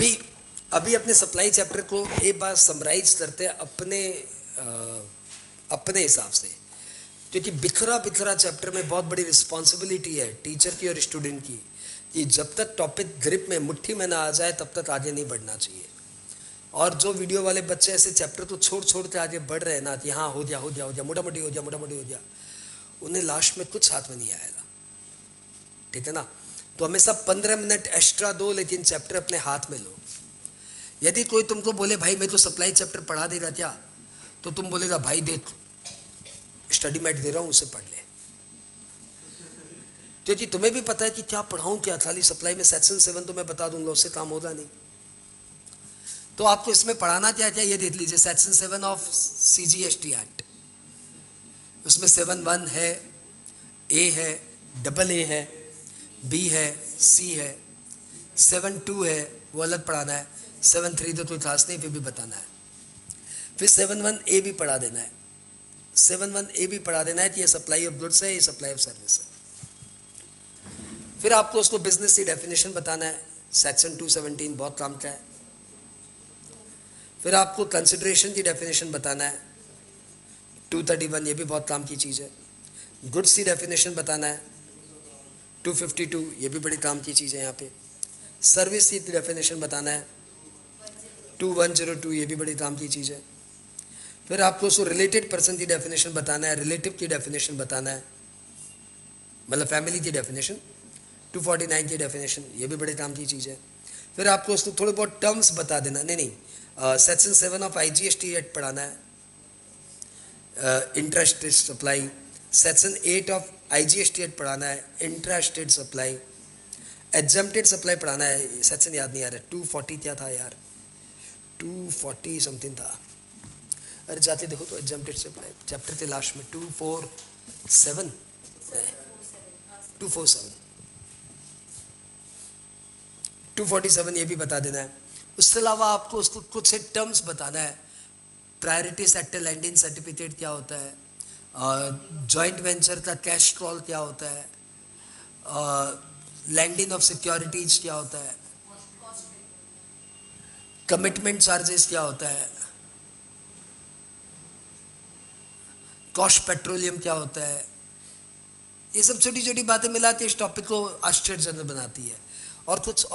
अभी अभी अपने सप्लाई चैप्टर को एक बार समराइज करते हैं अपने हिसाब से, क्योंकि बिखरा बिखरा चैप्टर में बहुत बड़ी रिस्पॉन्सिबिलिटी है टीचर की और स्टूडेंट की कि जब तक टॉपिक ग्रिप में मुट्ठी में ना आ जाए तब तक आगे नहीं बढ़ना चाहिए। और जो वीडियो वाले बच्चे ऐसे चैप्टर तो छोड़ छोड़ के आगे बढ़ रहे हैं ना कि हाँ हो गया हो गया हो गया मोटा मोटी हो गया मोटा मोटी हो गया, उन्हें लास्ट में कुछ हाथ में नहीं आएगा। ठीक है ना? तो हमेशा 15 मिनट एक्स्ट्रा दो, लेकिन चैप्टर अपने हाथ में लो। यदि कोई तुमको बोले भाई मैं तो सप्लाई चैप्टर पढ़ा देगा क्या, तो तुम बोलेगा भाई देख स्टडी मैट दे रहा हूं उसे पढ़ ले, क्योंकि तुम्हें भी पता है कि क्या पढ़ाऊं क्या, खाली सप्लाई में सेक्शन 7 तो मैं बता दूंगा, उससे काम होगा नहीं। तो आपको इसमें पढ़ाना क्या क्या ये देख लीजिए। सेक्शन 7 ऑफ CGST एक्ट, उसमें 7(1) है, ए है, डबल ए है, बी है, सी है, 7(2) है वो अलग पढ़ाना है, 7(3) तो कोई खास नहीं फिर भी बताना है, फिर 7(1) भी पढ़ा देना है, 7(1) भी पढ़ा देना है कि ये सप्लाई ऑफ गुड्स है, ये सप्लाई ऑफ सर्विस है। फिर आपको उसको बिजनेस की डेफिनेशन बताना है, सेक्शन 217 बहुत काम का है। फिर आपको कंसिडरेशन की डेफिनेशन बताना है, 231 ये भी बहुत काम की चीज़ है। गुड्स की डेफिनेशन बताना है, 252 ये भी बड़ी काम की चीज़ है यहाँ पे। सर्विस की डेफिनेशन बताना है, 2102 ये भी बड़ी काम की चीज़ है। फिर आपको उसको रिलेटेड पर्सन की डेफिनेशन बताना है, रिलेटिव की डेफिनेशन बताना है, मतलब फैमिली की डेफिनेशन, 249 की डेफिनेशन ये भी बड़े काम की चीज़ है। फिर आपको उसको थोड़े बहुत टर्म्स बता देना, नहीं सेक्शन 7 ऑफ IGST एक्ट पढ़ाना है, intrastate supply. Section 8 of IGST act पढ़ाना है, इंट्रास्टेट सप्लाई। एग्जम्प्टेड सप्लाई पढ़ाना है, सेक्शन याद नहीं आ रहा, 240 क्या था यार, 240 समथिंग था, अरे जाते देखो तो एग्जम्प्टेड सप्लाई चैप्टर के लास्ट में 247 247 ये भी बता देना है। उसके अलावा आपको उसको कुछ से टर्म्स बताना है, प्रायोरिटी सेक्टर लैंडिंग सर्टिफिकेट क्या होता है, जॉइंट वेंचर का कैश कॉल क्या होता है, लैंडिंग ऑफ सिक्योरिटीज क्या होता है, कमिटमेंट चार्जेस क्या होता है, कॉस्ट पेट्रोलियम क्या होता है। ये सब छोटी छोटी बातें मिलाती इस टॉपिक को आश्चर्यजनक बनाती है। और कुछ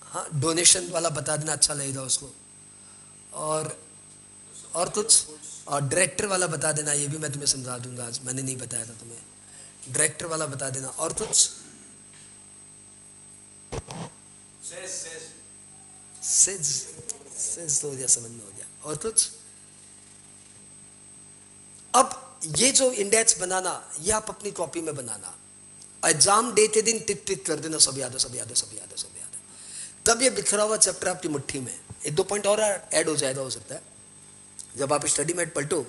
हाँ डोनेशन वाला बता देना, अच्छा लगेगा उसको। और कुछ और डायरेक्टर वाला बता देना, ये भी मैं तुम्हें समझा दूंगा, आज मैंने नहीं बताया था तुम्हें, डायरेक्टर वाला बता देना। और कुछ सेज तो हो गया, समझ में हो गया। और कुछ अब ये जो इंडेक्स बनाना ये आप अपनी कॉपी में बनाना, एग्जाम डे के दिन टिक टिक कर देना, सब याद है सब याद है सब याद है सब याद है, तब ये बिखरा हुआ चैप्टर आपकी मुट्ठी में। 1-2 पॉइंट और ऐड हो जाएगा, हो सकता है जब आप स्टडी मैट पलटो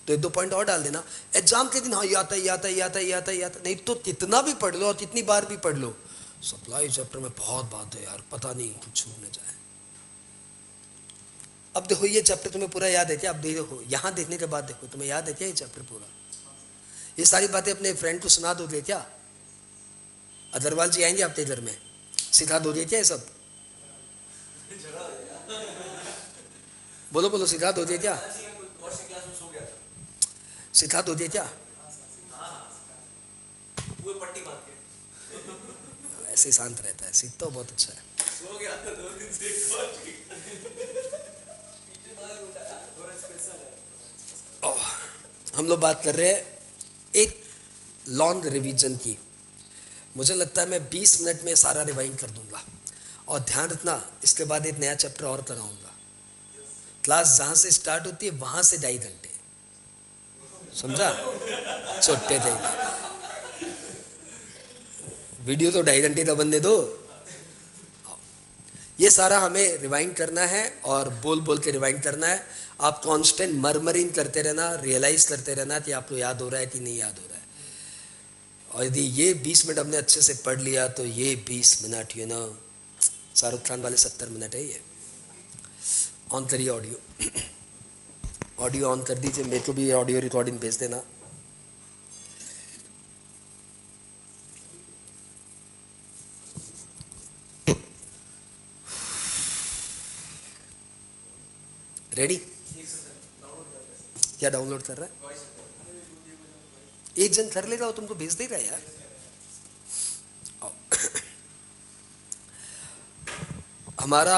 तो 1-2 पॉइंट और डाल देना। एग्जाम के दिन हाँ ये आता है, नहीं तो कितना भी पढ़ लो और कितनी बार भी पढ़ लो, सप्लाई चैप्टर में बहुत बात है यार, पता नहीं कुछ छूट न जाए। अब देखो ये चैप्टर तुम्हें पूरा याद है क्या? अब देखो यहाँ देखने के बाद देखो तुम्हें याद है क्या ये चैप्टर पूरा? ये सारी बातें अपने फ्रेंड को सुना दोगे क्या? अग्रवाल जी आएंगे आपके घर में, सिखा दोगे क्या ये सब? बोलो बोलो, सिखा दोगे क्या? सिखा दोगे क्या? ऐसे शांत रहता है, सीखता तो बहुत अच्छा है। हम लोग बात कर रहे हैं एक लॉन्ग रिवीजन की। मुझे लगता है मैं 20 मिनट में सारा रिवाइंड कर दूंगा, और ध्यान रखना इसके बाद एक नया चैप्टर और कराऊंगा। क्लास जहां से स्टार्ट होती है वहां से 2.5 घंटे, समझा? छोटे थे वीडियो तो 2.5 घंटे का बनने दो। ये सारा हमें रिवाइंड करना है और बोल बोल के रिवाइंड करना है। आप कांस्टेंट मरमरिंग करते रहना, रियलाइज करते रहना कि आपको याद हो रहा है कि नहीं याद हो रहा है। और यदि ये 20 मिनट हमने अच्छे से पढ़ लिया तो ये 20 मिनट शाहरुख खान वाले 70 मिनट है। ये ऑन करिए ऑडियो ऑन कर दीजिए, मेरे को भी ऑडियो रिकॉर्डिंग भेज देना। रेडी? क्या डाउनलोड कर रहा है? एक जन कर लेगा, तुमको भेज देगा यार। हमारा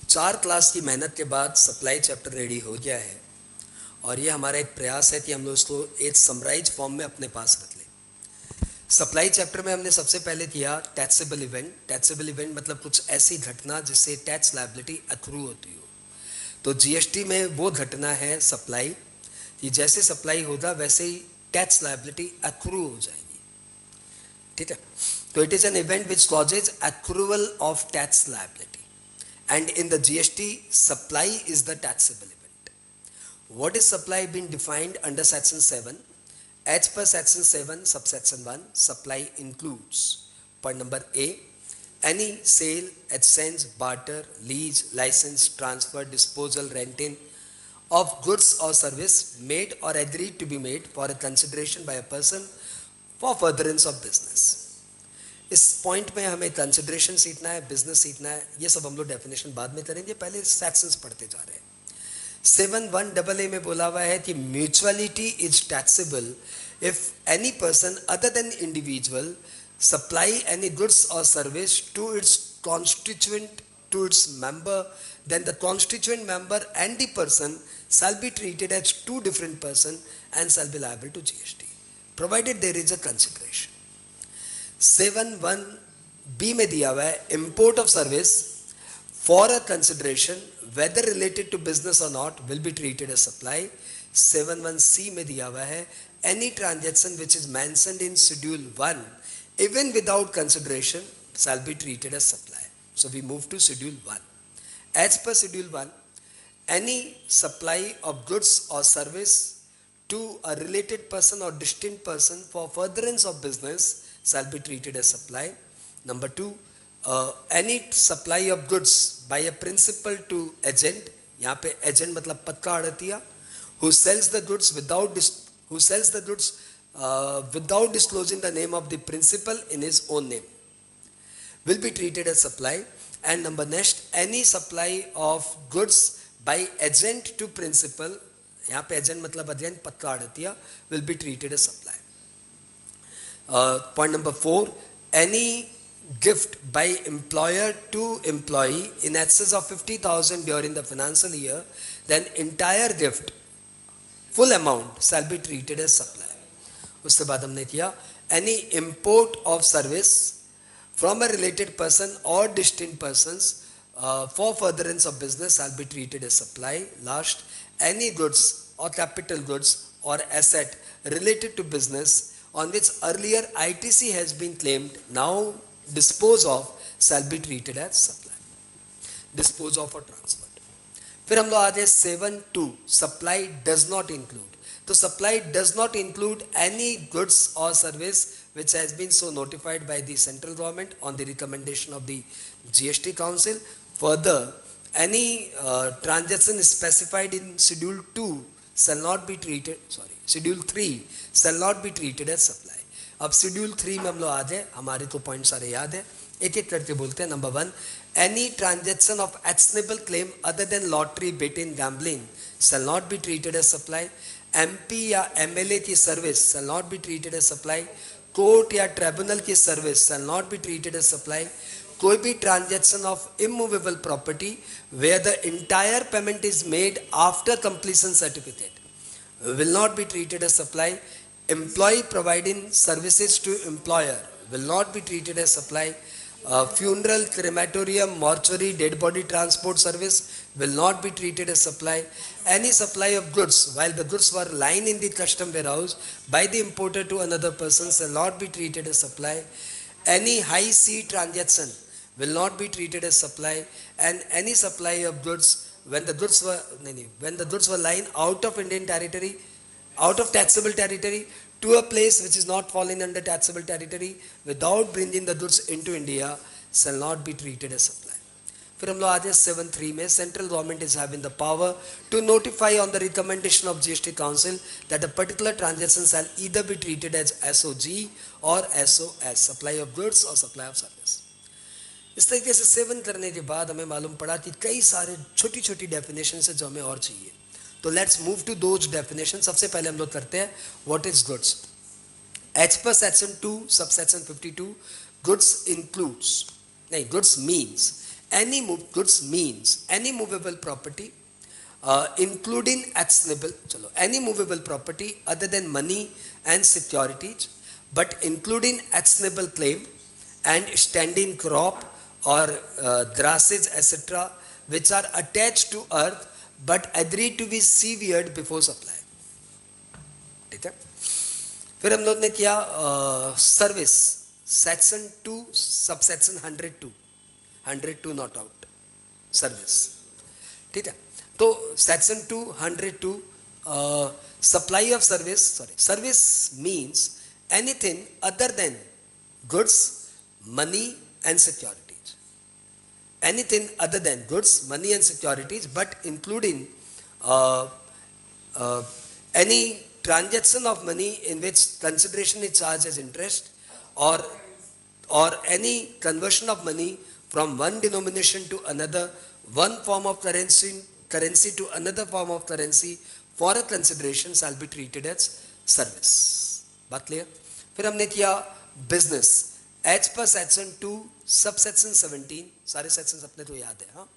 4 क्लास की मेहनत के बाद सप्लाई चैप्टर रेडी हो गया है, और ये हमारा एक प्रयास है कि हम लोग इसको एक समराइज फॉर्म में अपने पास रख लें। सप्लाई चैप्टर में हमने सबसे पहले किया टैक्सेबल इवेंट। टैक्सेबल इवेंट मतलब कुछ ऐसी घटना जिससे टैक्स लायबिलिटी अक्रू होती हो। तो जीएसटी में वो घटना है सप्लाई, कि जैसे सप्लाई होगा वैसे ही टैक्स लायबिलिटी अक्रू हो जाएगी, ठीक है। तो it is an event which causes accrual of tax liability, and in the GST supply is the taxable event. What is supply been defined under section 7? As per section 7 subsection 1, supply includes, point number A, any sale, exchange, barter, lease, license, transfer, disposal, renting of goods or service made or agreed to be made for a consideration by a person for furtherance of business. इस point में हमें consideration सीखना है, business सीखना है, ये सब हम लोग डेफिनेशन बाद में करेंगे, पहले सेक्शंस पढ़ते जा रहे हैं। 7(1) में बोला हुआ है कि mutuality is taxable if any person other than individual supply any goods or service to its constituent, to its member, then the constituent member and the person shall be treated as two different persons and shall be liable to GST, provided there is a consideration. 7(1)(b) में दिया हुआ है import of service for a consideration whether related to business or not will be treated as supply. 7(1)(c) में दिया हुआ है any transaction which is mentioned in schedule 1 even without consideration shall be treated as supply. So we move to schedule 1. As per schedule 1, any supply of goods or service to a related person or distinct person for furtherance of business shall be treated as supply. Number 2, any supply of goods by a principal to agent, यहाँ पे agent मतलब पक्का आड़तिया, who sells the goods without disclosing the name of the principal in his own name will be treated as supply. And number next, any supply of goods by agent to principal, यहाँ पे agent मतलब agent पक्का आड़तिया, will be treated as supply. Point number 4, any gift by employer to employee in excess of 50,000 during the financial year, then entire gift, full amount shall be treated as supply. उसके बाद हमने किया any import of service from a related person or distinct persons for furtherance of business shall be treated as supply. Last, any goods or capital goods or asset related to business on which earlier ITC has been claimed, now dispose of, shall be treated as supply. Dispose of or transfer. फिर हम लोग आते हैं 7(2), supply does not include. तो supply does not include any goods और service which has been so notified by the central government on the recommendation of the GST council. Further, any transaction specified in schedule 2 shall not be treated, sorry, schedule 3 shall not be treated as supply. अब schedule 3 में हम लोग आ जाए, हमारे को point सारे याद है, एक एक करके बोलते हैं। Number 1, any transaction of actionable claim other than lottery, betting, gambling shall not be treated as supply. MP या MLA की service shall not be treated as supply. Court या ट्रिब्यूनल की service shall not be treated as supply. कोई भी transaction of immovable property where the entire payment is made after completion certificate will not be treated as supply. Employee providing services to employer will not be treated as supply. Funeral, crematorium, mortuary, dead body transport service will not be treated as supply. Any supply of goods while the goods were lying in the custom warehouse by the importer to another person shall not be treated as supply. Any high sea transaction will not be treated as supply. And any supply of goods when the goods were lying out of Indian territory, out of taxable territory, to a place which is not falling under taxable territory without bringing the goods into India shall not be treated as supply. फिर हम लोग आते हैं 7(3) में, central government is having the power to notify on the recommendation of GST council that a particular transaction shall either be treated as SOG और SOS, supply of goods और supply of service. इस तरीके से seven करने के बाद हमें मालूम पड़ा कि कई सारे छोटी छोटी डेफिनेशन है जो हमें और चाहिए. तो let's move to those definition. सबसे पहले हम लोग करते हैं what is goods. As per section 2 subsection 52, goods includes, नहीं, goods means any movable property including actionable, चलो, any movable property other than money and securities but including actionable claim and standing crop or grasses etc which are attached to earth but agree to be severed before supply. ठीक है. फिर हम लोग ने किया service section 2 subsection 102 not out service. ठीक है. तो section 202 supply of service, service means anything other than goods, money and securities. Anything other than goods, money and securities but including any transaction of money in which consideration is charged as interest or any conversion of money from one denomination to another, one form of currency to another form of currency for a consideration shall be treated as service. बात clear. फिर हमने किया business as per section 2 subsection 17. सारे section अपने तो याद है. हाँ,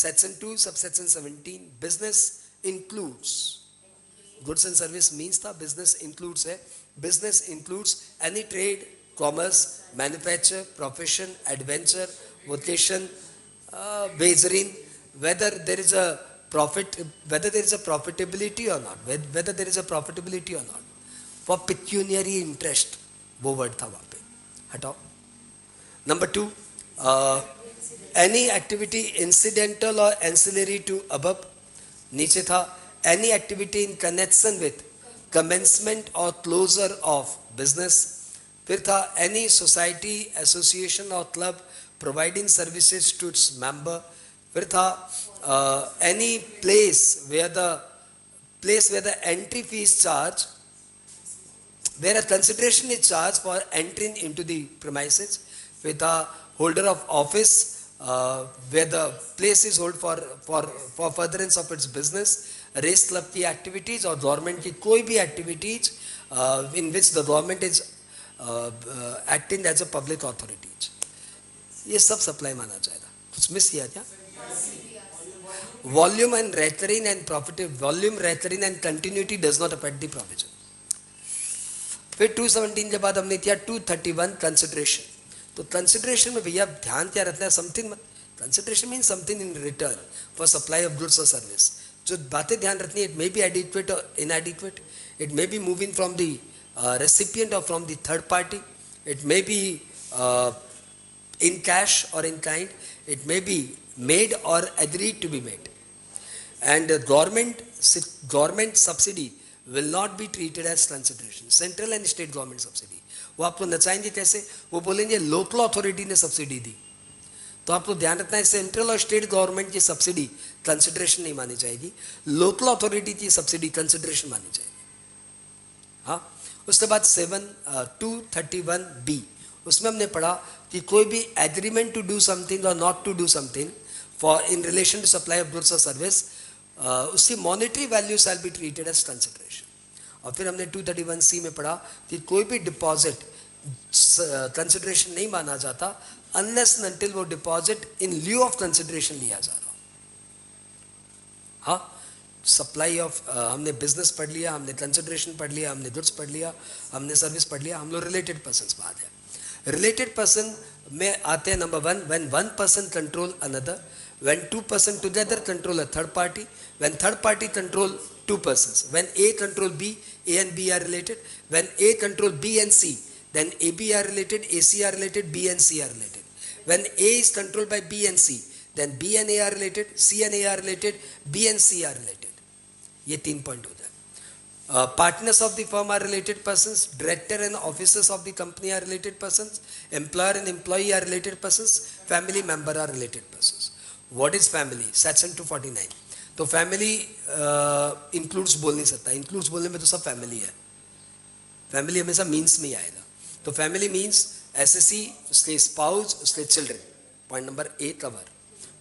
section 2 subsection 17 business includes, goods and service means था, बिजनेस इंक्लूड्स है. Business includes any trade, commerce, manufacture, profession, adventure, vocation, wagering, whether there is a profit, whether there is a profitability or not, whether there is a profitability or not, for pecuniary interest, वो word था वहाँ पे, हटाओ. Number 2, any activity incidental or ancillary to above. नीचे था any activity in connection with commencement or closure of business. फिर था any society, association or club providing services to its member. फिर था any place where the entry fee is charged, where a consideration is charged for entering into the premises. With the holder of office, where the place is hold for furtherance of its business, race club की activities और government की कोई भी activities in which the government is acting as a public authorities. ये सब supply माना जाएगा. कुछ मिस किया क्या? Volume and recurring and profitable, volume, recurring and continuity does not affect the provision. फिर 217 के बाद हमने किया 231 कंसिडरेशन. तो कंसिडरेशन में भैया ध्यान क्या रखना है? Something, consideration mean something in return for supply of goods और सर्विस. जो बातें ध्यान रखनी है, इट मे बी एडिक्वेट और इनएडिक्वेट, it may be moving from the recipient or from the third party, it may be in cash or in kind, it may be made or agreed to be made, and government subsidy will not be treated as consideration. Central and state government subsidy, वो आपको नचाएंगे कैसे? वो बोलेंगे local authority ने subsidy दी. तो आपको ध्यान रखना है, सेंट्रल और स्टेट गवर्नमेंट की सब्सिडी कंसिडरेशन नहीं मानी जाएगी, लोकल अथॉरिटी की सब्सिडी कंसिडरेशन मानी जाएगी. हाँ. उसके बाद 231B, उसमें हमने पढ़ा कि कोई भी एग्रीमेंट टू डू समथिंग और not to do something for in relation to supply of goods और सर्विस, उसकी monetary value shall be treated as consideration. और फिर हमने 231C में पढ़ा कि कोई भी डिपॉजिट कंसिडरेशन नहीं माना जाता अनलेस एंड अनटिल वो deposit in lieu of consideration लिया जा रहा. हाँ, सप्लाई ऑफ, हमने बिजनेस पढ़ लिया, हमने कंसिडरेशन पढ़ लिया, हमने गुड्स पढ़ लिया, हमने सर्विस पढ़ लिया. हम लोग रिलेटेड पर्सन्स में आते हैं. रिलेटेड पर्सन में आते हैं number 1, when one person control another, when two person together control a third party, when third party control two persons, when A control B, A and B are related, when A control B and C, then AB are related, AC are related, B and C are related. When A is controlled by B and C, then B and A are related, C and A are related, B and C are related. ये 3 point हो जाए. Partners of the firm are related persons, director and officers of the company are related persons, employer and employee are related persons, family member are related persons. What is family? Section 249. तो family includes बोल नहीं सकता. Includes बोलने में तो सब family है. Family हमेशा मीन्स में ही आएगा. तो फैमिली मीन्स एसएससी, उसके स्पाउस, उसके children. Point number A cover,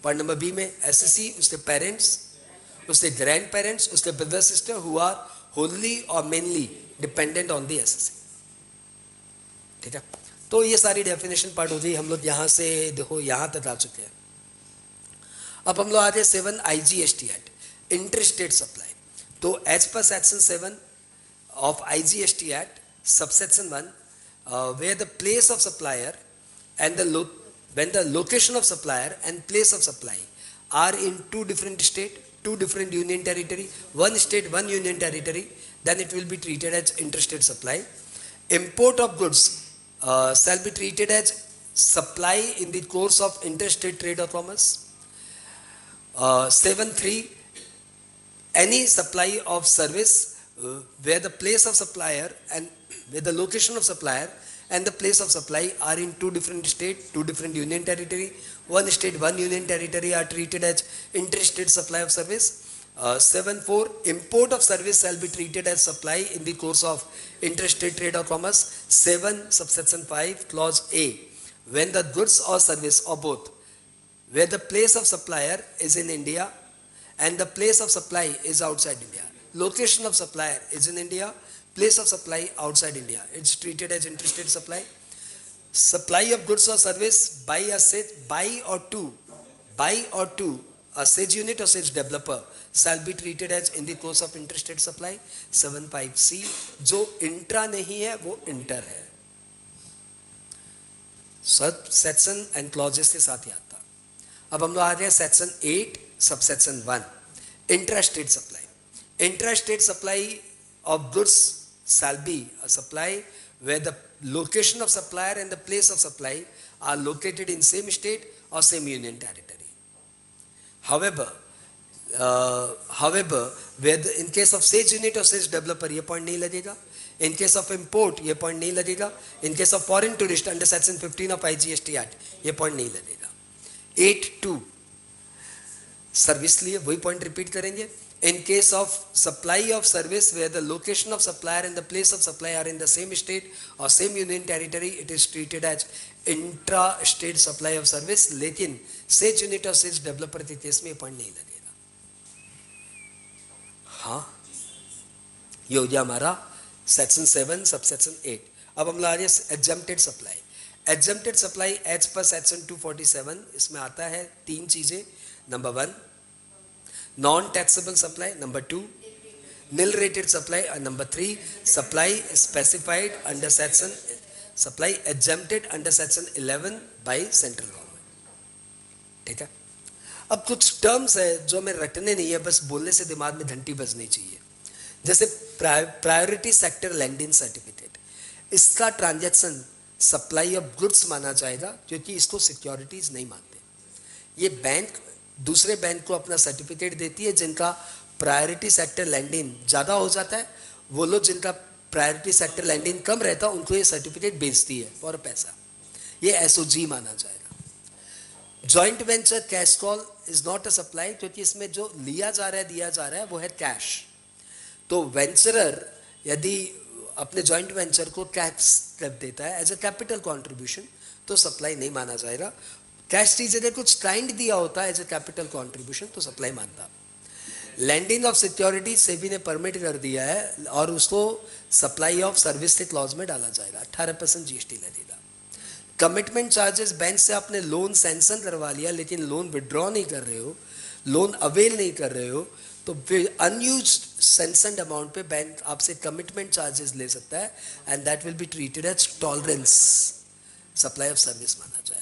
point number B में एसएससी, उसके पेरेंट्स, उसके ग्रैंड पेरेंट्स, उसके brother sister who are wholly और mainly dependent on the SSC. ठीक है, तो ये सारी डेफिनेशन पार्ट हो गई। हम लोग यहाँ से देखो यहाँ तक आ चुके हैं। अब हम लोग आते हैं 7 IGST act, inter state supply. तो as per section 7 of IGST Act, subsection 1, where the place of supplier and when the location of supplier and place of supply are in two different state, two different union territory, one state, one union territory, then it will be treated as interstate supply. Import of goods shall be treated as supply in the course of interstate trade or commerce. 7.3, any supply of service where the place of supplier and where the location of supplier and the place of supply are in two different state, two different union territory, one state, one union territory are treated as interstate supply of service. 7.4, import of service shall be treated as supply in the course of interstate trade or commerce. 7 subsection 5 clause A, when the goods or service or both where the place of supplier is in India and the place of supply is outside India. Location of supplier is in India, place of supply outside India. It's treated as interstate supply. Supply of goods or service by or to a sage unit or sage developer shall be treated as in the course of interstate supply. 7.5C, जो intra नहीं है वो inter है। Sub section and clauses के साथ ही आता। अब हम लोग आ रहे हैं section 8 subsection 1, intrastate supply. Intrastate supply of goods shall be a supply where the location of supplier and the place of supply are located in same state or same union territory. However, where in case of sage unit or sage developer ये point नहीं लगेगा, in case of import ये point नहीं लगेगा, in case of foreign tourist under section 15 of IGST Act ये point नहीं लगेगा। 8.2 service लिए वही point repeat करेंगे। In case of supply of service where the location of supplier and the place of supply are in the same state or same union territory, it is treated as intra-state supply of service. लेकिन sage unit और sage developer के case में ये point नहीं लगेगा। हाँ, ये हो गया हमारा सेक्शन 7 सबसेक्शन 8। अब हम ला रहे हैं exempted supply। Exempted supply as per section 247 इसमें आता है 3 चीजें। Number 1 non taxable supply, number 2 nil rated supply, and number 3 supply specified under section supply exempted under section 11 by central government। ठीक है, अब कुछ टर्म्स है जो हमें रटने नहीं है, बस बोलने से दिमाग में घंटी बजनी चाहिए। जैसे प्रायोरिटी सेक्टर लैंडिंग सर्टिफिकेट, इसका ट्रांजैक्शन सप्लाई ऑफ गुड्स माना जाएगा क्योंकि इसको सिक्योरिटीज नहीं मानते। ये बैंक दूसरे बैंक को अपना सर्टिफिकेट देती है जिनका प्रायोरिटी सेक्टर लैंडिंग ज़्यादा हो जाता है, वो लोग जिनका प्रायोरिटी सेक्टर लैंडिंग कम रहता है उनको ये सर्टिफिकेट बेचती है और पैसा, ये एसओजी माना जाएगा। Joint venture cash call is not a supply क्योंकि इसमें जो लिया जा रहा है दिया जा रहा है वो है कैश। तो वेंचरर यदि अपने जॉइंट वेंचर को कैश देता है एज अ कैपिटल कॉन्ट्रीब्यूशन तो सप्लाई नहीं माना जाएगा। कैश की जगह कुछ काइंड दिया होता है एज ए कैपिटल कंट्रीब्यूशन तो सप्लाई मानता। लैंडिंग ऑफ सिक्योरिटी सेबी ने परमिट कर दिया है और उसको सप्लाई ऑफ सर्विस के क्लॉज में डाला जाएगा। 18% जीएसटी लगेगा। कमिटमेंट चार्जेस, बैंक से आपने लोन सैंक्शन करवा लिया लेकिन लोन विड्रॉ नहीं कर रहे हो, लोन अवेल नहीं कर रहे हो, तो अनयूज्ड सैंक्शनड अमाउंट पे बैंक आपसे कमिटमेंट चार्जेस ले सकता है and that will be treated as tolerance, supply of service माना जाएगा।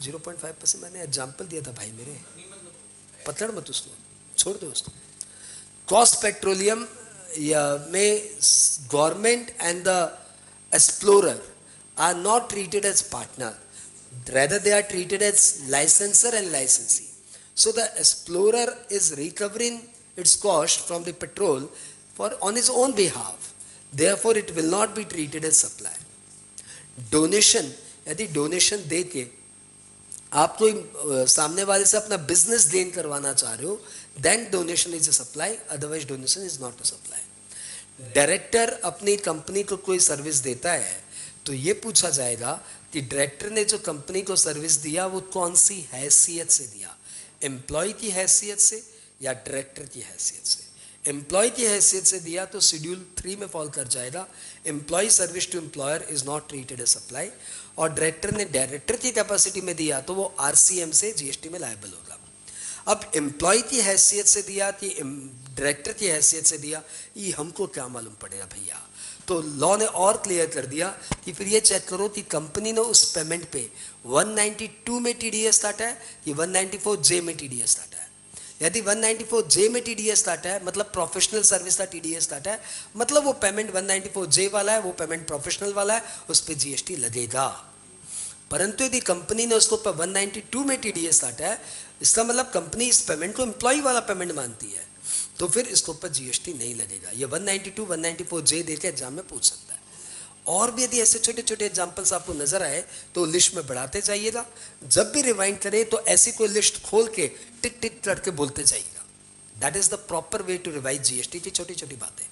0.5% मैंने एग्जाम्पल दिया था भाई मेरे, पकड़ मत उसको, छोड़ दो उसको। कॉस्ट पेट्रोलियम में government and the explorer are not treated as partner, rather they are treated as licensor and licensee. So the explorer is recovering its cost from the petrol on his own behalf. Therefore it will not be treated as supply. Donation, यदि donation दे के आप कोई सामने वाले से अपना business gain करवाना चाह रहे हो, then donation is a supply, otherwise donation is not a supply. Director अपनी कंपनी को कोई सर्विस देता है तो ये पूछा जाएगा कि डायरेक्टर ने जो कंपनी को सर्विस दिया वो कौन सी हैसियत से दिया, एम्प्लॉय की हैसियत से या डायरेक्टर की हैसियत से। एम्प्लॉय की हैसियत से दिया तो शेड्यूल 3 में फॉल कर जाएगा, employ service to employer is not treated as supply. और डायरेक्टर ने डायरेक्टर की कैपेसिटी में दिया तो वो आरसीएम से जीएसटी में लायबल होगा। अब एम्प्लॉय की हैसियत से दिया कि डायरेक्टर की हैसियत से दिया, ये हमको क्या मालूम पड़ेगा भैया। तो लॉ ने और क्लियर कर दिया कि फिर ये चेक करो कि कंपनी ने उस पेमेंट पे 192 में टीडीएस काटा है कि 194J में टीडीएस काटा है। यदि 194J में टीडीएस काटा है मतलब प्रोफेशनल सर्विस का टीडीएस काटा है, मतलब वो पेमेंट 194J वाला है, वो पेमेंट प्रोफेशनल वाला है, उस पर जीएसटी लगेगा। परंतु यदि कंपनी ने उसको 192 में टीडीएस काटा है, इसका मतलब कंपनी इस पेमेंट को एम्प्लॉय वाला पेमेंट मानती है, तो फिर इसके ऊपर जीएसटी नहीं लगेगा। ये 192 194J देके एग्जाम में पूछ सकता है। और भी यदि ऐसे छोटे छोटे एग्जाम्पल्स आपको नजर आए तो लिस्ट में बढ़ाते जाइएगा। जब भी रिवाइंड करें तो ऐसी कोई लिस्ट खोल के टिक टिक करके बोलते जाइएगा। That is the proper way to revise GST की छोटी छोटी बातें।